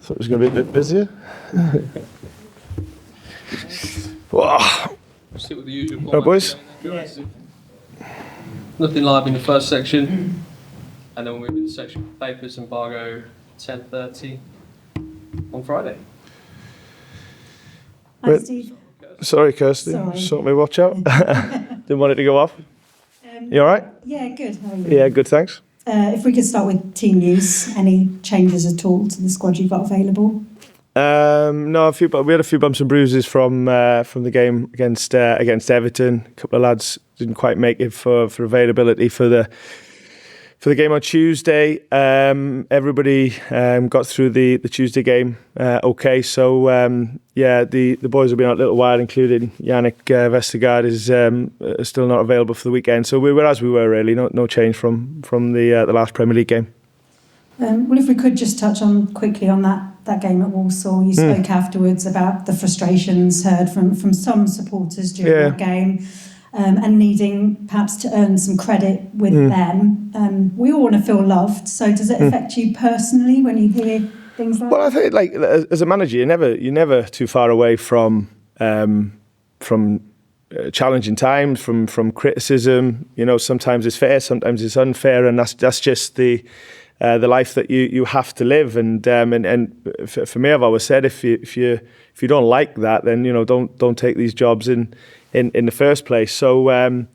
Thought it was going to be a bit busier. Stick with the usual format. All right, boys. Nothing live in the first section, and then we'll move into section papers embargo 10:30 on Friday. Hi, Steve. Sorry, Kirsty. Sorry. Sort me watch out. Didn't want it to go off. You all right? Yeah, good. How are you? Yeah, good, thanks. If we could start with team news, any changes at all to the squad you've got available? No, we had a few bumps and bruises from the game against Everton. A couple of lads didn't quite make it for availability for the game on Tuesday. Everybody got through the Tuesday game okay. So the boys have been out a little while, including Yannick Vestergaard is still not available for the weekend. So we were as we were really. No change from the last Premier League game. Well, if we could just touch on quickly on that game at Walsall. You spoke afterwards about the frustrations heard from some supporters during that game. And needing perhaps to earn some credit with them. We all want to feel loved. So does it affect you personally when you hear things like that? Well, I think like as a manager, you're never too far away from challenging times, from criticism. You know, sometimes it's fair, sometimes it's unfair, and that's just the life that you have to live. And for me, I've always said if you don't like that, then don't take these jobs in the first place. So I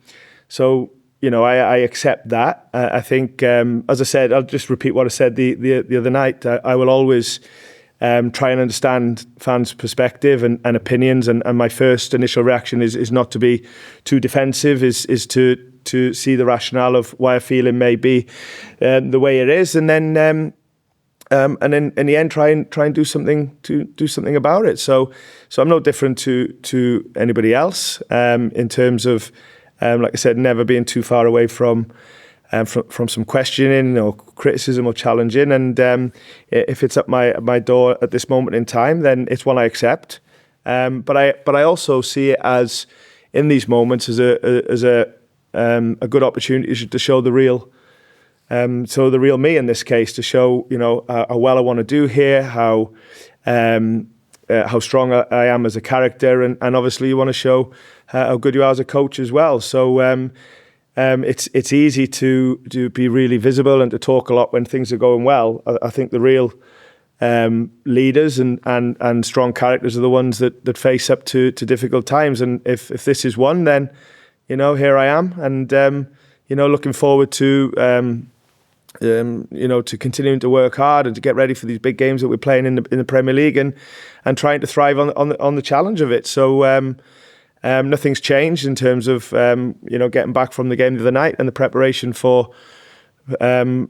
accept that. I think, as I said, I'll just repeat what I said the other night. I will always try and understand fans' perspective and opinions. And my first initial reaction is not to be too defensive, is to see the rationale of why a feeling may be the way it is, and then in the end try and do something about it. So I'm no different to anybody else in terms of like I said, never being too far away from some questioning or criticism or challenging. And if it's at my door at this moment in time, then it's one I accept. But I also see it as in these moments as a good opportunity to show the real. So the real me in this case, to show how well I want to do here, how strong I am as a character, and obviously you want to show how good you are as a coach as well. So it's easy to be really visible and to talk a lot when things are going well. I think the real leaders and strong characters are the ones that face up to difficult times. And if this is one, then here I am, and looking forward to. To continuing to work hard and to get ready for these big games that we're playing in the Premier League, and trying to thrive on the challenge of it. So nothing's changed in terms of getting back from the game the other night and the preparation for Arsenal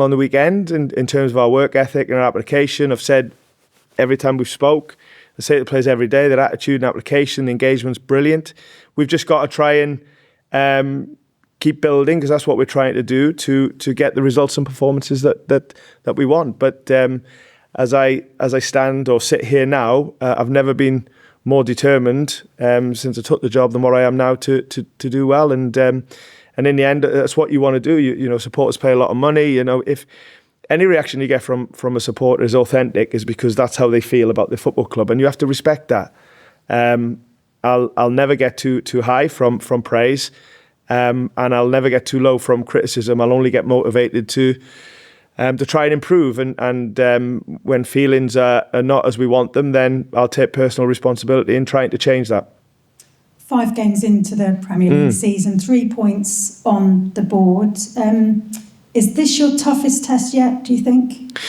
on the weekend. In terms of our work ethic and our application, I've said every time we've spoke, I say to the players every day, their attitude and application, the engagement's brilliant. We've just got to try and keep building, because that's what we're trying to do to get the results and performances that we want. But as I stand or sit here now, I've never been more determined since I took the job than what I am now to do well. And in the end, that's what you want to do. Supporters pay a lot of money. If any reaction you get from a supporter is authentic, is because that's how they feel about the football club, and you have to respect that. I'll never get too high from praise. And I'll never get too low from criticism. I'll only get motivated to try and improve. And when feelings are not as we want them, then I'll take personal responsibility in trying to change that. 5 games into the Premier League season, 3 points on the board. Is this your toughest test yet, do you think?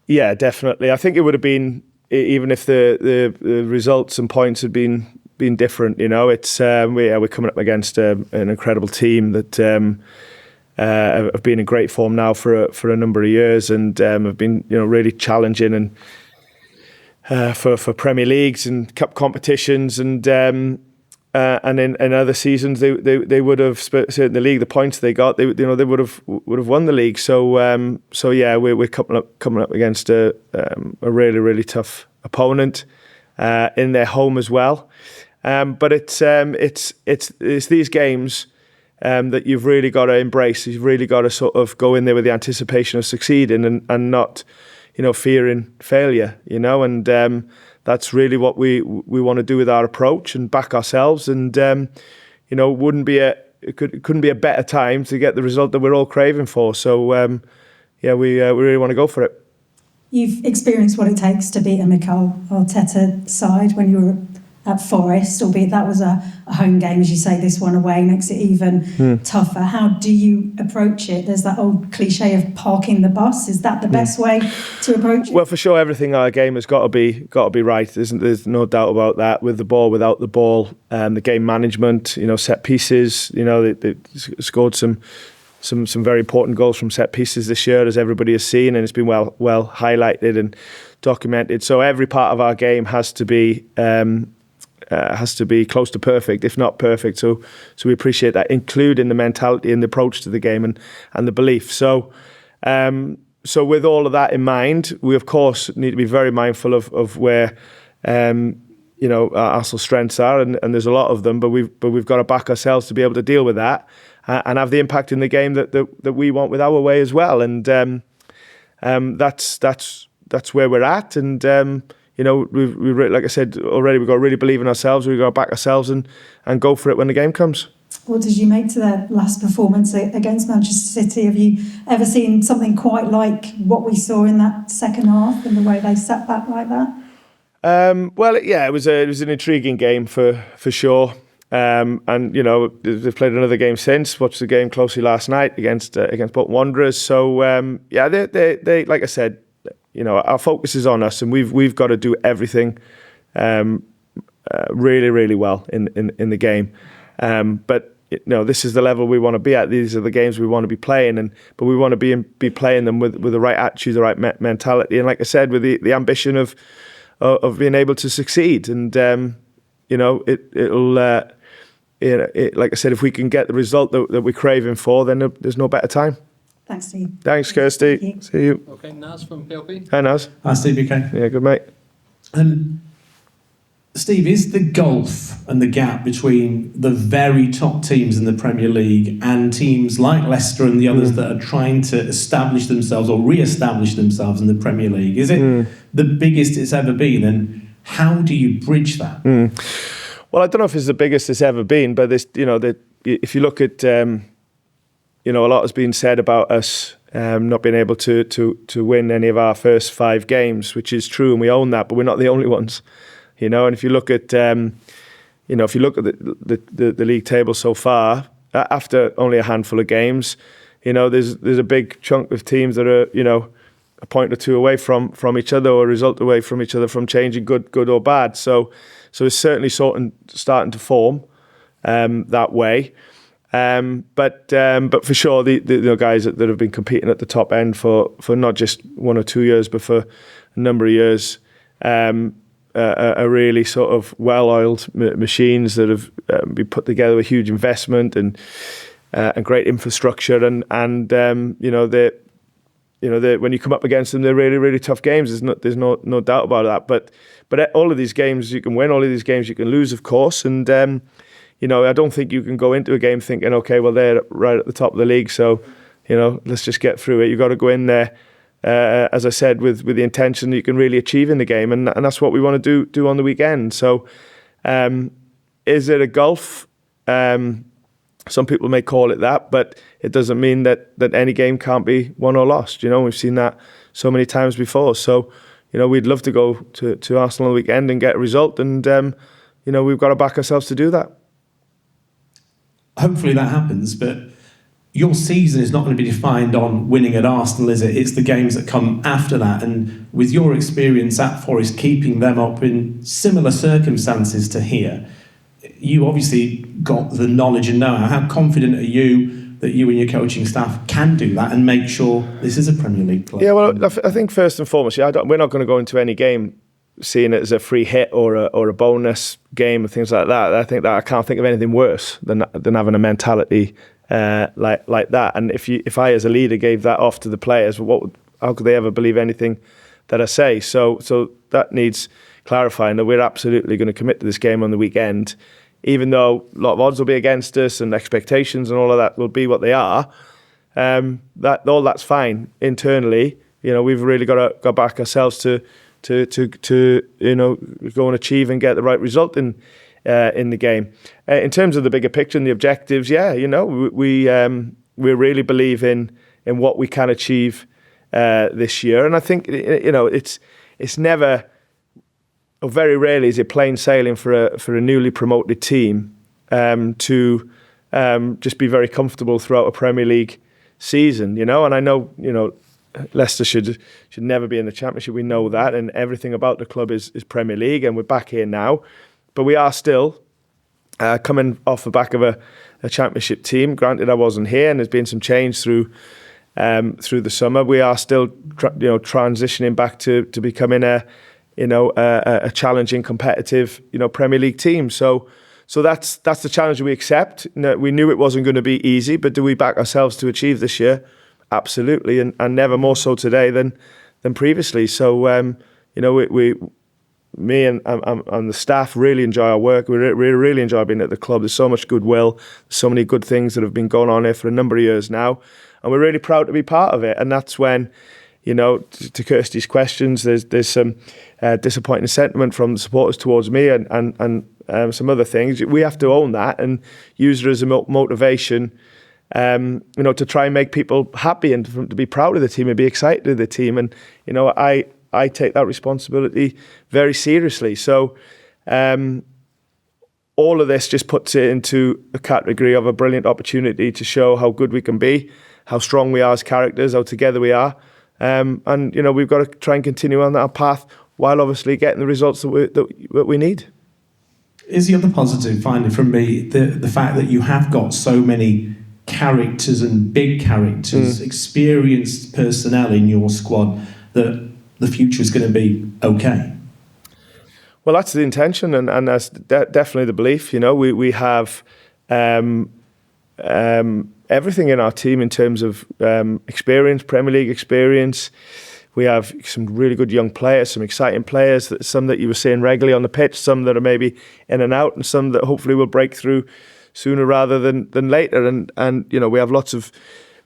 Yeah, definitely. I think it would have been, even if the results and points had been different. It's we're coming up against an incredible team that have been in great form now for a number of years, and have been really challenging and for Premier Leagues and cup competitions, and in other seasons they would have, certainly the league, the points they got, they would have won the league. So we're coming up against a really, really tough opponent in their home as well. But it's these games that you've really got to embrace. You've really got to sort of go in there with the anticipation of succeeding and not, fearing failure, and that's really what we want to do with our approach and back ourselves. And, it couldn't be a better time to get the result that we're all craving for. So, we really want to go for it. You've experienced what it takes to beat a Mikel Arteta side when you were at Forest, albeit that was a home game, as you say. This one away makes it even tougher. How do you approach it? There's that old cliche of parking the bus. Is that the best way to approach it? Well, for sure, everything our game has got to be right. There's no doubt about that. With the ball, without the ball, the game management, set pieces. They scored some very important goals from set pieces this year, as everybody has seen, and it's been well highlighted and documented. So every part of our game has to be close to perfect, if not perfect. So we appreciate that, including the mentality and the approach to the game and the belief. So with all of that in mind, we of course need to be very mindful of where our Arsenal strengths are, and there's a lot of them. But we've got to back ourselves to be able to deal with that and have the impact in the game that we want with our way as well. And that's where we're at. And we've like I said already, we've got to really believe in ourselves. We've got to back ourselves and go for it when the game comes. What did you make to that last performance against Manchester City? Have you ever seen something quite like what we saw in that second half and the way they sat back like that? It was an intriguing game for sure. And they've played another game since. Watched the game closely last night against Bolton Wanderers. So they like I said, our focus is on us, and we've got to do everything really, really well in the game. But this is the level we want to be at. These are the games we want to be playing, but we want to be playing them with the right attitude, the right mentality, and like I said, with the ambition of being able to succeed. And it'll like I said, if we can get the result that we're craving for, then there's no better time. Thanks, Steve. Thanks, Kirsty. Thank you. See you. Okay, Naz from PLP. Hi, Naz. Hi, Steve. Okay. Yeah, good mate. Steve, is the gulf and the gap between the very top teams in the Premier League and teams like Leicester and the others that are trying to establish themselves or re-establish themselves in the Premier League, is it the biggest it's ever been? And how do you bridge that? Well, I don't know if it's the biggest it's ever been, but if you look at, a lot has been said about us not being able to win any of our first 5 games, which is true, and we own that, but we're not the only ones. And if you look at, the league table so far, after only a handful of games, there's a big chunk of teams that are, a point or two away from each other, or a result away from each other, from changing good or bad. So it's certainly starting to form that way. But for sure, the guys that have been competing at the top end for not just 1 or 2 years, but for a number of years, are really sort of well-oiled machines that have been put together with huge investment and great infrastructure. And when you come up against them, they're really, really tough games. There's no doubt about that. But all of these games you can win, all of these games you can lose, of course. And I don't think you can go into a game thinking, okay, well, they're right at the top of the league, so let's just get through it. You've got to go in there, as I said, with the intention that you can really achieve in the game, and that's what we want to do on the weekend. So, is it a gulf? Some people may call it that, but it doesn't mean that any game can't be won or lost. We've seen that so many times before. So, we'd love to go to Arsenal on the weekend and get a result, and we've got to back ourselves to do that. Hopefully that happens, but your season is not going to be defined on winning at Arsenal, is it? It's the games that come after that. And with your experience at Forest, keeping them up in similar circumstances to here, you obviously got the knowledge and know-how. How confident are you that you and your coaching staff can do that and make sure this is a Premier League club? Yeah, well, I think first and foremost, we're not going to go into any game seeing it as a free hit or a bonus game and things like that. I think that I can't think of anything worse than having a mentality like that. And if I as a leader gave that off to the players, how could they ever believe anything that I say? So that needs clarifying, that we're absolutely going to commit to this game on the weekend, even though a lot of odds will be against us and expectations and all of that will be what they are, that's fine internally. We've really got to back ourselves to go and achieve and get the right result in the game. In terms of the bigger picture and the objectives, we really believe in what we can achieve this year, and I think it's never, or very rarely, is it plain sailing for a newly promoted team to just be very comfortable throughout a Premier League season. And I know Leicester should never be in the Championship. We know that, and everything about the club is Premier League, and we're back here now. But we are still coming off the back of a Championship team. Granted, I wasn't here, and there's been some change through the summer. We are still transitioning back to becoming a challenging, competitive Premier League team. So that's the challenge we accept. We knew it wasn't going to be easy, but do we back ourselves to achieve this year? Absolutely, and never more so today than previously. So me and the staff really enjoy our work. We really enjoy being at the club. There's so much goodwill, so many good things that have been going on here for a number of years now, and we're really proud to be part of it. And that's when, to Kirsty's questions, there's some disappointing sentiment from the supporters towards me and some other things. We have to own that and use it as a motivation, to try and make people happy and to be proud of the team and be excited of the team. And I take that responsibility very seriously. So all of this just puts it into a category of a brilliant opportunity to show how good we can be, how strong we are as characters, how together we are. And we've got to try and continue on that path while obviously getting the results that we need. Is the other positive finding from me the fact that you have got so many characters and big characters, experienced personnel in your squad, that the future is going to be okay? Well, that's the intention, and that's definitely the belief. We have everything in our team in terms of experience, Premier League experience. We have some really good young players, some exciting players, some that you were seeing regularly on the pitch, some that are maybe in and out, and some that hopefully will break through sooner rather than later. And we have lots of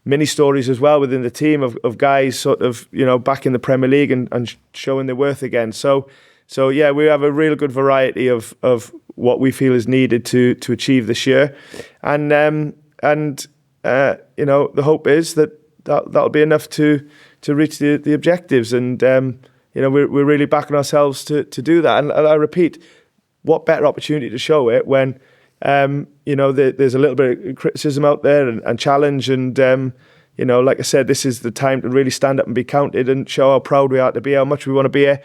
mini stories as well within the team of guys sort of back in the Premier League and showing their worth again. So yeah, we have a real good variety of what we feel is needed to achieve this year, and the hope is that'll be enough to reach the objectives, and we're really backing ourselves to do that. And I repeat, what better opportunity to show it when there's a little bit of criticism out there and challenge, and like I said, this is the time to really stand up and be counted and show how proud we are to be, how much we want to be here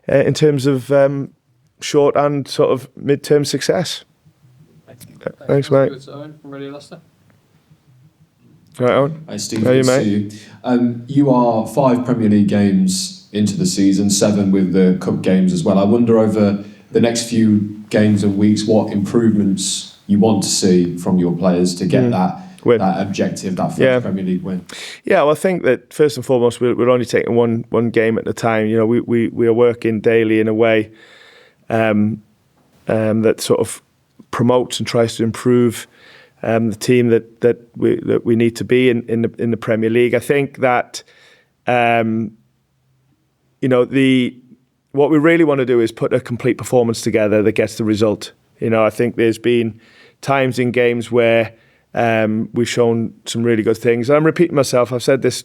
in terms of short and sort of mid-term success. Thanks, mate. Owen from Radio Leicester. Right, Owen. Hi, Steve. How are you, good to mate? see you. You are 5 Premier League games into the season, 7 with the cup games as well. I wonder over the next few games and weeks what improvements you want to see from your players to get that objective, that first Premier League win. Yeah, well, I think that first and foremost we're only taking one game at a time. We are working daily in a way that sort of promotes and tries to improve the team that we need to be in the Premier League. I think that what we really want to do is put a complete performance together that gets the result. I think there's been times in games where we've shown some really good things. And I'm repeating myself. I've said this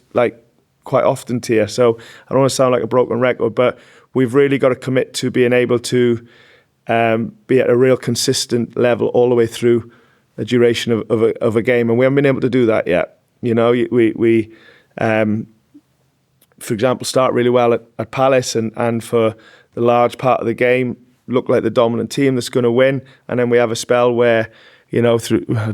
quite often to you, so I don't want to sound like a broken record, but we've really got to commit to being able to be at a real consistent level all the way through the duration of a game, and we haven't been able to do that yet. We for example, start really well at Palace, and for the large part of the game look like the dominant team that's going to win, and then we have a spell where I don't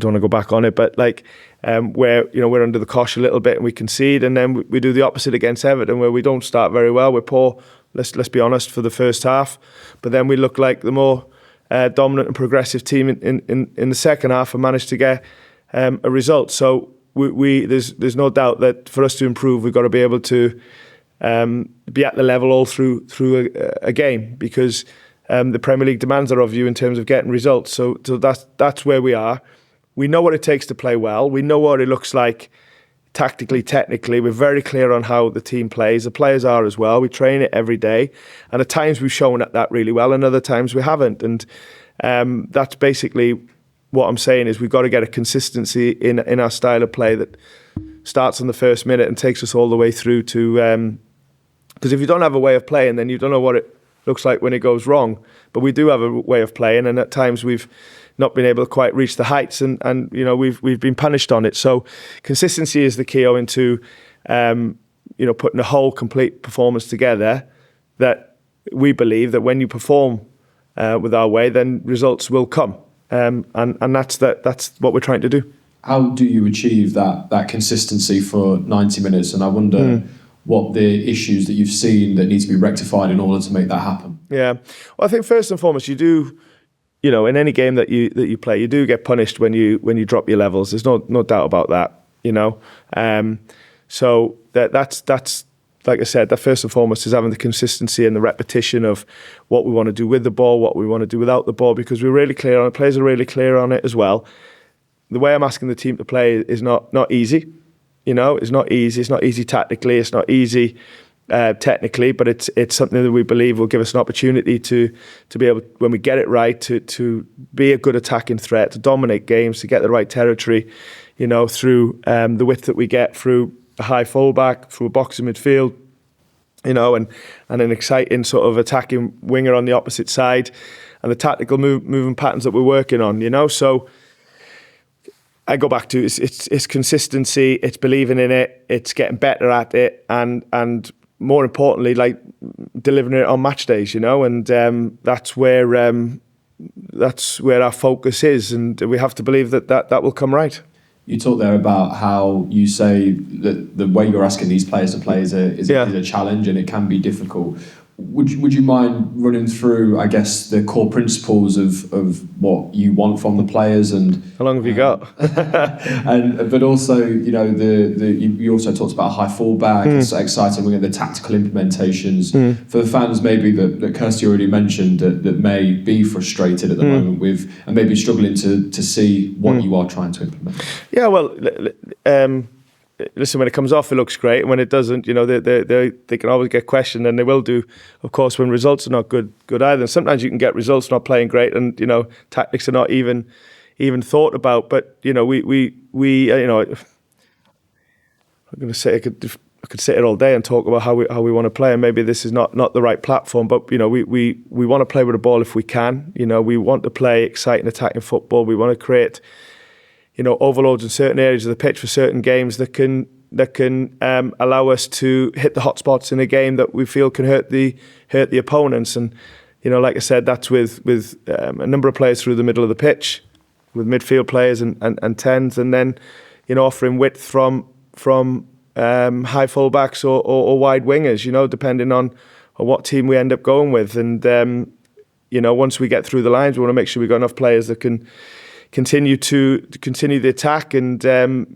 want to go back on it, but where we're under the cosh a little bit and we concede, and then we do the opposite against Everton, where we don't start very well. We're poor. Let's be honest, for the first half, but then we look like the more dominant and progressive team in the second half and managed to get a result. So there's no doubt that for us to improve, we've got to be able to be at the level all through a game, because the Premier League demands are of you in terms of getting results. So that's where we are. We know what it takes to play well. We know what it looks like tactically, technically. We're very clear on how the team plays. The players are as well. We train it every day. And at times we've shown that really well, and other times we haven't. And that's basically what I'm saying is we've got to get a consistency in our style of play that starts on the first minute and takes us all the way through to... Because if you don't have a way of playing, then you don't know what it looks like when it goes wrong. But we do have a way of playing, and at times we've not been able to quite reach the heights, and we've been punished on it. So consistency is the key owing to putting a whole complete performance together, that we believe that when you perform with our way, then results will come. And that's what we're trying to do. How do you achieve that consistency for 90 minutes? And I wonder what the issues that you've seen that need to be rectified in order to make that happen. Yeah. Well, I think first and foremost, you do, in any game that you play, you do get punished when you drop your levels. There's no doubt about that, So that's like I said, that first and foremost is having the consistency and the repetition of what we want to do with the ball, what we want to do without the ball, because we're really clear on it. Players are really clear on it as well. The way I'm asking the team to play is not easy. It's not easy. It's not easy tactically. It's not easy technically, but it's something that we believe will give us an opportunity to be able, when we get it right, to be a good attacking threat, to dominate games, to get the right territory, through the width that we get through a high fullback, through a box in midfield, and an exciting sort of attacking winger on the opposite side, and the tactical moving patterns that we're working on, So I go back to it's consistency, it's believing in it, it's getting better at it, and more importantly, like delivering it on match days, and that's where our focus is, and we have to believe that will come right. You talked there about how you say that the way you're asking these players to play is a challenge, and it can be difficult. Would you mind running through, I guess, the core principles of what you want from the players? And how long have you got? but also, you also talked about high fullback, it's exciting. We're getting the tactical implementations for the fans, maybe that Kirsty already mentioned that may be frustrated at the moment with, and maybe struggling to see what you are trying to implement. Yeah, well. Listen, when it comes off, it looks great. And when it doesn't, they can always get questioned, and they will do, of course, when results are not good either. And sometimes you can get results not playing great, and tactics are not even thought about. But we I'm going to say I could sit here all day and talk about how we want to play, and maybe this is not the right platform. But we want to play with the ball if we can. We want to play exciting attacking football. We want to create overloads in certain areas of the pitch for certain games that can allow us to hit the hot spots in a game that we feel can hurt the opponents. And like I said, that's with a number of players through the middle of the pitch, with midfield players and tens, and then offering width from high fullbacks or wide wingers. Depending on what team we end up going with. And once we get through the lines, we want to make sure we've got enough players that can continue the attack, and when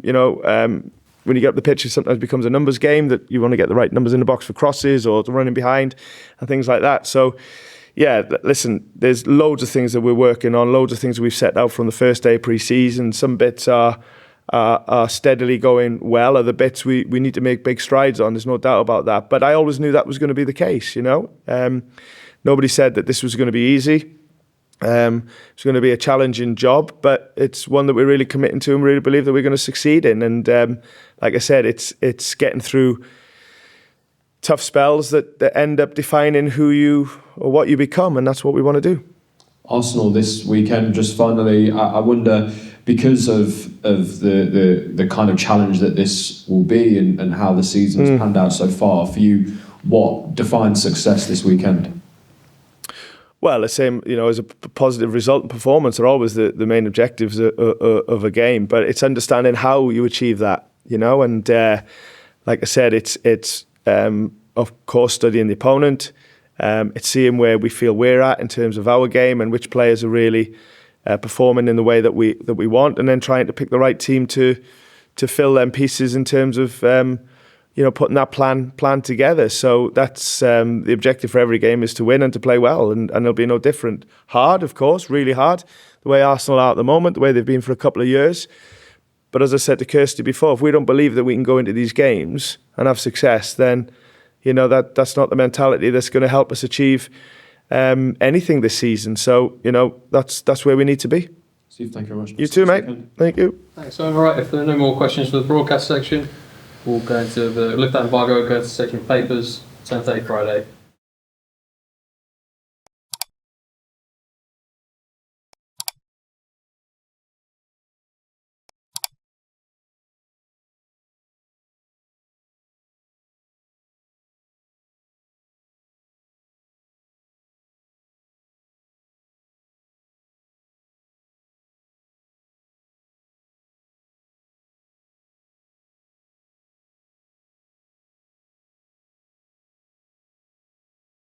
you get up the pitch, it sometimes becomes a numbers game, that you want to get the right numbers in the box for crosses or the running behind and things like that. So yeah, listen, there's loads of things that we're working on, loads of things that we've set out from the first day of pre-season. Some bits are steadily going well, other bits we need to make big strides on, there's no doubt about that. But I always knew that was going to be the case. Nobody said that this was going to be easy. It's going to be a challenging job, but it's one that we're really committing to and really believe that we're going to succeed in. And like I said, it's getting through tough spells that end up defining who you or what you become, and that's what we want to do. Arsenal this weekend, just finally, I wonder, because of the kind of challenge that this will be and how the season's panned out so far, for you, what defines success this weekend? Well, the same, as a positive result and performance are always the main objectives of a game, but it's understanding how you achieve that, and like I said, it's of course studying the opponent, it's seeing where we feel we're at in terms of our game and which players are really performing in the way that we want, and then trying to pick the right team to fill them pieces in terms of putting that plan together. So that's the objective for every game, is to win and to play well, and it'll be no different. Hard, of course, really hard, the way Arsenal are at the moment, the way they've been for a couple of years. But as I said to Kirsty before, if we don't believe that we can go into these games and have success, then that's not the mentality that's going to help us achieve anything this season. So that's where we need to be. Steve, thank you very much. You too, mate. Thank you. Thanks. So, all right, if there are no more questions for the broadcast section, we'll go into the lift out embargo, go to section papers, 10:30 Friday.